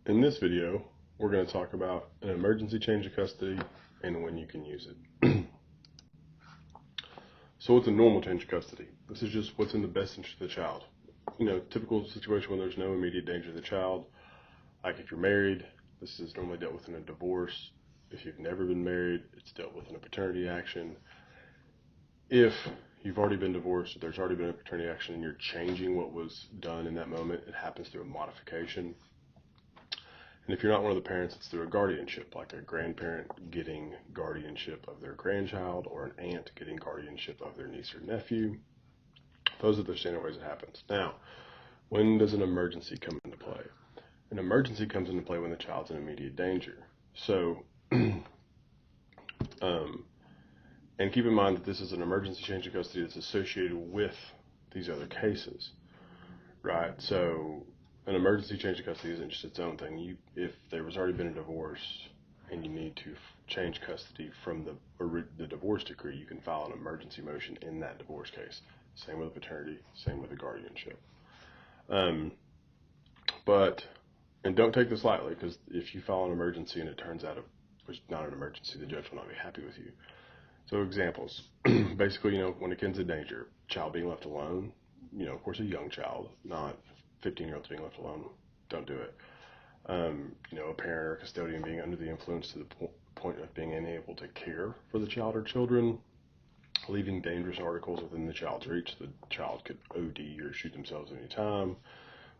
In this video, we're going to talk about an emergency change of custody and when you can use it. So what's a normal change of custody? This is just what's in the best interest of the child. Typical situation when there's no immediate danger to the child. Like if you're married, this is normally dealt with in a divorce. If you've never been married, it's dealt with in a paternity action. If you've already been divorced, there's already been a paternity action and you're changing what was done in that moment, it happens through a modification. And if you're not one of the parents, it's through a guardianship, like a grandparent getting guardianship of their grandchild or an aunt getting guardianship of their niece or nephew. Those are the standard ways it happens. Now, when does an emergency come into play? An emergency comes into play when the child's in immediate danger. So, and keep in mind that this is an emergency change of custody that's associated with these other cases, right? So an emergency change of custody isn't just its own thing. If there was already been a divorce and you need to change custody from the divorce decree, you can file an emergency motion in that divorce case. Same with a paternity, same with a guardianship. And don't take this lightly, because if you file an emergency and it turns out it was not an emergency, the judge will not be happy with you. So examples, basically, when a kid's in danger, child being left alone, of course a young child, not 15-year-olds being left alone, don't do it. A parent or a custodian being under the influence to the point of being unable to care for the child or children, leaving dangerous articles within the child's reach. The child could OD or shoot themselves at any time,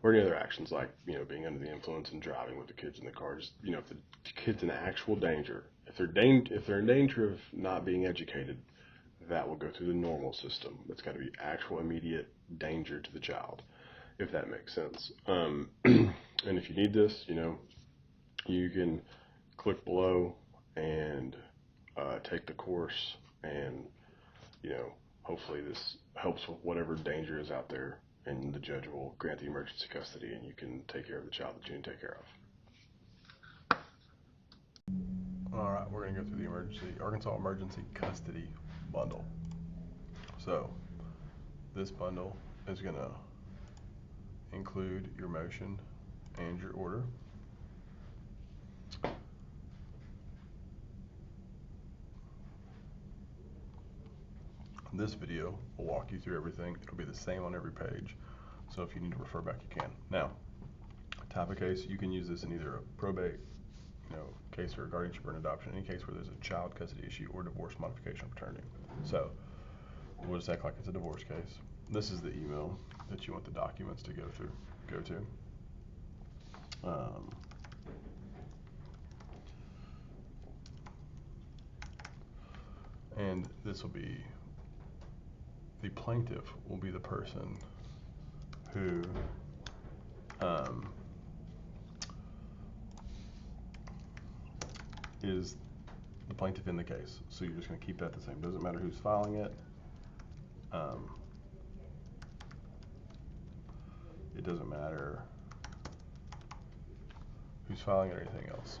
or any other actions like, being under the influence and driving with the kids in the car. Just, if the kid's in actual danger, if they're in danger of not being educated, that will go through the normal system. It's got to be actual immediate danger to the child, if that makes sense. And if you need this, you can click below and take the course, and hopefully this helps with whatever danger is out there, and the judge will grant the emergency custody and you can take care of the child that you need to take care of. All right, we're going to go through the Arkansas Emergency Custody Bundle. So this bundle is going to include your motion and your order. This video will walk you through everything. It'll be the same on every page, so if you need to refer back, you can. Now, type of case, you can use this in either a probate, case for a guardianship or an adoption, any case where there's a child custody issue or divorce, modification, or paternity. So we'll just act like it's a divorce case. This is the email that you want the documents to go to. And this will be, the plaintiff will be the person who is the plaintiff in the case. So you're just going to keep that the same. Doesn't matter who's filing it. It doesn't matter who's filing it or anything else.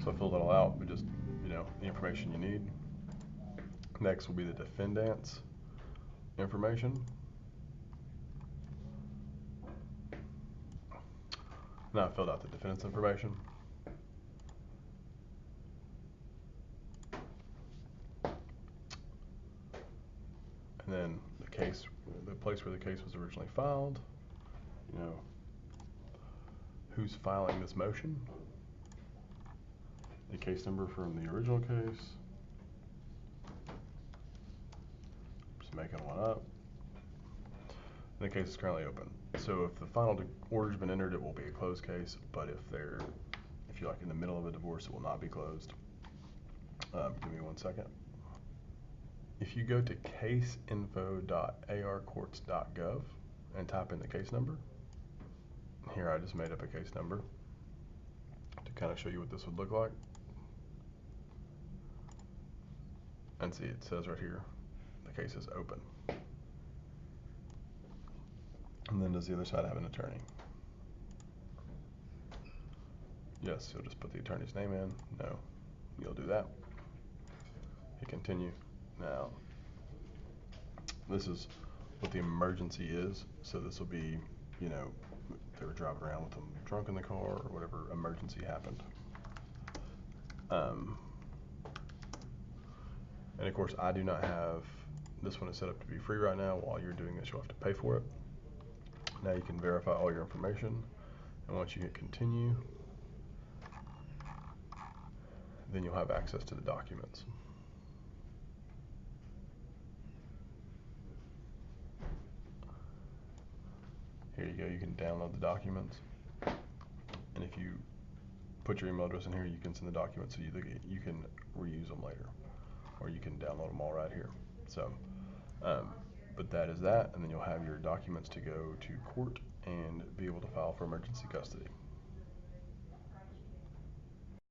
So I filled it all out, but just, the information you need. Next will be the defendant's information. Now I filled out the defendant's information. And then the place where the case was originally filed, who's filing this motion, the case number from the original case, just making one up, and the case is currently open. So if the final order's been entered, it will be a closed case, but if you're like in the middle of a divorce, it will not be closed. Give me 1 second. If you go to caseinfo.arcourts.gov and type in the case number, here I just made up a case number to kind of show you what this would look like. And see, it says right here, the case is open. And then does the other side have an attorney? Yes, you'll just put the attorney's name in. No, you'll do that. Hit continue. Now, this is what the emergency is. So this will be, if they were driving around with them drunk in the car or whatever emergency happened. And of course, I do not have, this one is set up to be free right now. While you're doing this, you'll have to pay for it. Now you can verify all your information, and once you hit continue, then you'll have access to the documents. Here you go, you can download the documents, and if you put your email address in here, you can send the documents so you can reuse them later, or you can download them all right here. So, but that is that, and then you'll have your documents to go to court and be able to file for emergency custody.